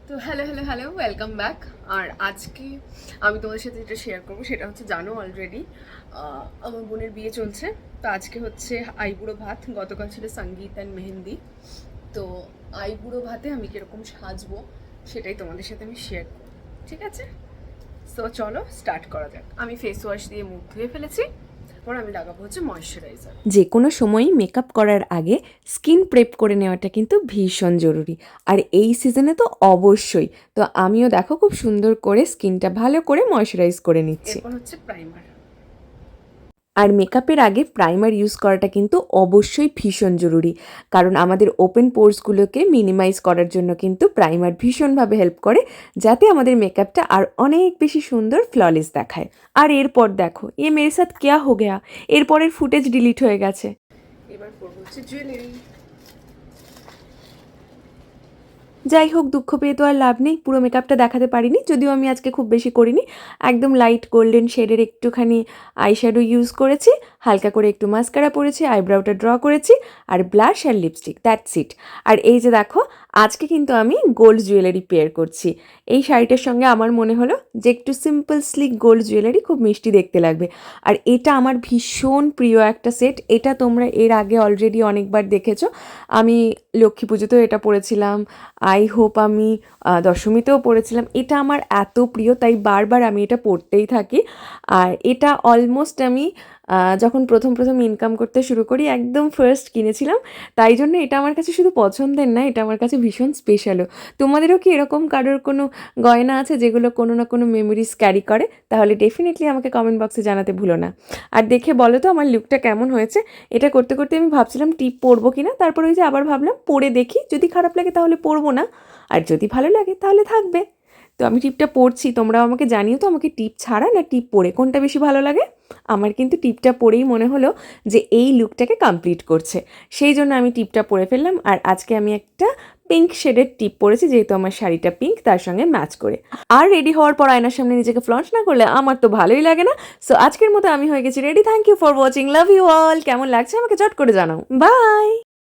তো hello hello hello welcome back. আর আজকে আমি তোমাদের সাথে যেটা শেয়ার করবো সেটা হচ্ছে, জানো অলরেডি আমার বোনের বিয়ে চলছে। তো আজকে হচ্ছে আইবুড়ো ভাত, গতকাল ছিল সঙ্গীত অ্যান্ড মেহেন্দি। তো আইবুড়ো ভাতে আমি কীরকম সাজবো সেটাই তোমাদের সাথে আমি শেয়ার করবো, ঠিক আছে? সো চলো স্টার্ট করা যাক। আমি ফেস ওয়াশ দিয়ে মুখ ধুয়ে ফেলেছি, তারপর আমি লাগাবো হচ্ছে ময়শ্চারাইজার। যে কোনো সময়ই মেকআপ করার আগে স্কিন প্রেপ করে নেওয়াটা কিন্তু ভীষণ জরুরি। আর এই সিজনে তো অবশ্যই। তো আমিও দেখো খুব সুন্দর করে স্কিনটা ভালো করে ময়শ্চারাইজ করে নিচ্ছি। এরপর হচ্ছে প্রাইমার। আর মেকআপের আগে প্রাইমার ইউজ করাটা কিন্তু অবশ্যই ভীষণ জরুরি, কারণ আমাদের ওপেন পোর্সগুলোকে মিনিমাইজ করার জন্য কিন্তু প্রাইমার ভীষণভাবে হেল্প করে, যাতে আমাদের মেকআপটা আর অনেক বেশি সুন্দর ফ্ললেস দেখায়। আর এরপর দেখো, মেরে সাথ ক্যা হো গয়া, এরপরের ফুটেজ ডিলিট হয়ে গেছে। এবার করবো হচ্ছে জুয়েলারি। যাই হোক, দুঃখ পেয়ে তো আর লাভ নেই, পুরো মেকআপটা দেখাতে পারিনি, যদিও আমি আজকে খুব বেশি করিনি। একদম লাইট গোল্ডেন শেডের একটুখানি আইশ্যাডো ইউজ করেছি, হালকা করে একটু মাস্কারা পরেছি, আইব্রাউটা ড্র করেছি, আর ব্লাশ আর লিপস্টিক, দ্যাটস ইট। আর এই যে দেখো, আজকে কিন্তু আমি গোল্ড জুয়েলারি পেয়ার করছি। এই শাড়িটার সঙ্গে আমার মনে হলো যে একটু সিম্পল স্লিক গোল্ড জুয়েলারি খুব মিষ্টি দেখতে লাগবে। আর এটা আমার ভীষণ প্রিয় একটা সেট। এটা তোমরা এর আগে অলরেডি অনেকবার দেখেছো। আমি লক্ষ্মী পুজোতেও এটা পরেছিলাম, আই হোপ আমি দশমীতেও পরেছিলাম। এটা আমার এত প্রিয়, তাই বারবার আমি এটা পরতেই থাকি। আর এটা অলমোস্ট আমি যখন প্রথম ইনকাম করতে শুরু করি একদম ফার্স্ট কিনেছিলাম। তাই জন্য এটা আমার কাছে শুধু পছন্দের না, এটা আমার কাছে ভীষণ স্পেশালও। তোমাদেরও কি এরকম কারোর কোনো গয়না আছে যেগুলো কোনো না কোনো মেমোরিজ ক্যারি করে? তাহলে ডেফিনেটলি আমাকে কমেন্ট বক্সে জানাতে ভুলো না। আর দেখে বলো তো আমার লুকটা কেমন হয়েছে। এটা করতে করতে আমি ভাবছিলাম টিপ পরবো কিনা, তারপর ওই যে আবার ভাবলাম পরে দেখি, যদি খারাপ লাগে তাহলে পরবো না, আর যদি ভালো লাগে তাহলে থাকবে। তো আমি টিপটা পরছি, তোমরাও আমাকে জানিও তো, আমাকে টিপ ছাড়া না টিপ পরে কোনটা বেশি ভালো লাগে। আমার কিন্তু টিপটা পরেই মনে হলো যে এই লুকটাকে কমপ্লিট করছে, সেই জন্য আমি টিপটা পরে ফেললাম। আর আজকে আমি একটা পিঙ্ক শেডের টিপ পরেছি, যেহেতু আমার শাড়িটা পিঙ্ক, তার সঙ্গে ম্যাচ করে। আর রেডি হওয়ার পর আয়নার সামনে নিজেকে ফ্লন্ট না করলে আমার তো ভালোই লাগে না। সো আজকের মতো আমি হয়ে গেছি ready. Thank you for watching, love you all. কেমন লাগছে আমাকে চট করে জানাও। বাই।